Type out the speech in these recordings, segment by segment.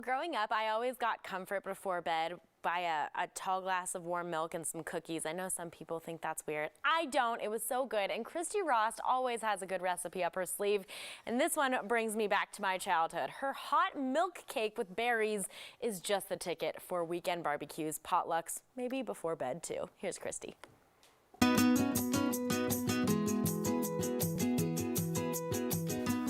Growing up, I always got comfort before bed by a tall glass of warm milk and some cookies. I know some people think that's weird. I don't. It was so good. And Christy Rost always has a good recipe up her sleeve. And this one brings me back to my childhood. Her hot milk cake with berries is just the ticket for weekend barbecues, potlucks, maybe before bed too. Here's Christy.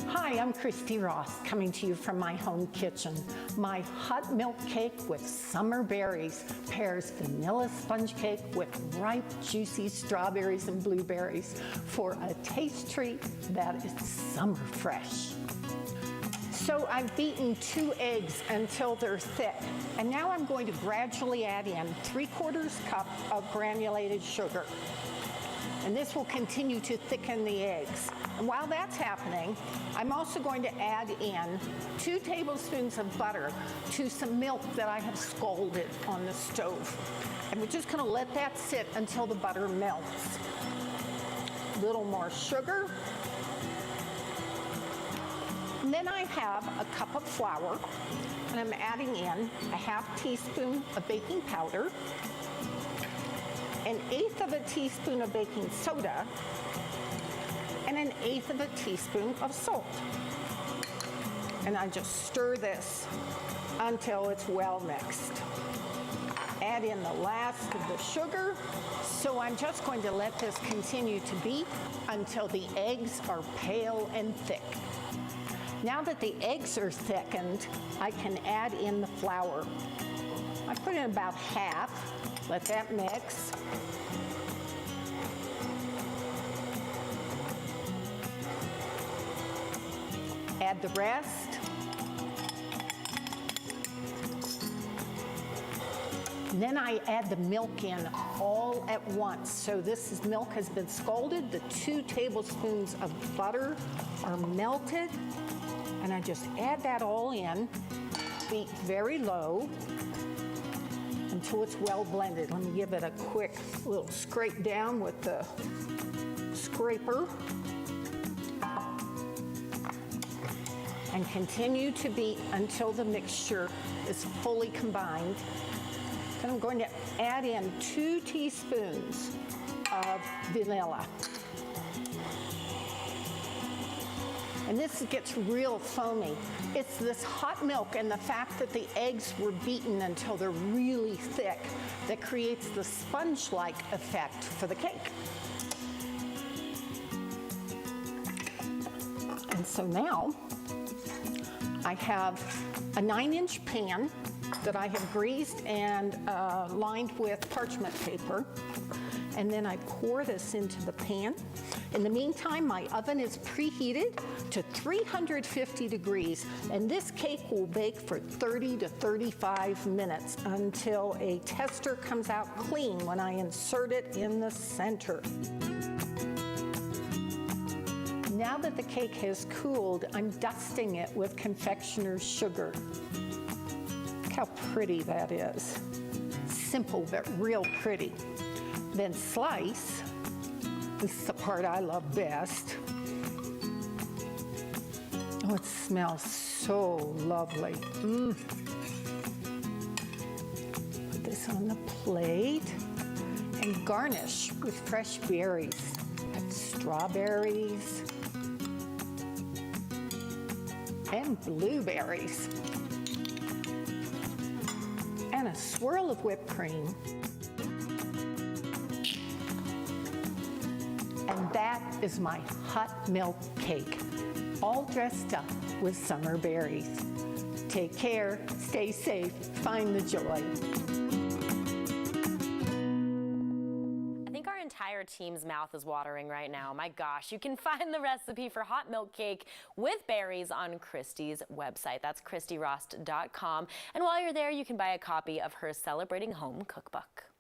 Hi, I'm Christy Rost, coming to you from my home kitchen. My hot milk cake with summer berries pairs vanilla sponge cake with ripe, juicy strawberries and blueberries for a taste treat that is summer fresh. So I've beaten 2 eggs until they're thick, and now I'm going to gradually add in 3/4 cup of granulated sugar. And this will continue to thicken the eggs. And while that's happening, I'm also going to add in 2 tablespoons of butter to some milk that I have scalded on the stove. And we're just going to let that sit until the butter melts. A little more sugar. And then I have a cup of flour, and I'm adding in a 1/2 teaspoon of baking powder, 1/8 of a teaspoon of baking soda, and 1/8 of a teaspoon of salt. And I just stir this until it's well mixed. Add in the last of the sugar. So I'm just going to let this continue to beat until the eggs are pale and thick. Now that the eggs are thickened, I can add in the flour. I put in about 1/2. Let that mix. Add the rest. And then I add the milk in all at once. So this milk has been scalded. The 2 tablespoons of butter are melted. And I just add that all in, beat very low until it's well blended. Let me give it a quick little scrape down with the scraper. And continue to beat until the mixture is fully combined. Then I'm going to add in 2 teaspoons of vanilla. And this gets real foamy. It's this hot milk and the fact that the eggs were beaten until they're really thick that creates the sponge-like effect for the cake. And so now I have a 9-inch pan that I have greased and lined with parchment paper. And then I pour this into the pan. In the meantime, my oven is preheated to 350 degrees, and this cake will bake for 30 to 35 minutes until a tester comes out clean when I insert it in the center. Now that the cake has cooled, I'm dusting it with confectioner's sugar. Look how pretty that is. Simple, but real pretty. Then slice. This is the part I love best. Oh, it smells so lovely. Put this on the plate and garnish with fresh berries. Put strawberries and blueberries. And a swirl of whipped cream. And that is my hot milk cake, all dressed up with summer berries. Take care, stay safe, find the joy. I think our entire team's mouth is watering right now. My gosh, you can find the recipe for hot milk cake with berries on Christy's website. That's ChristyRost.com. And while you're there, you can buy a copy of her Celebrating Home cookbook.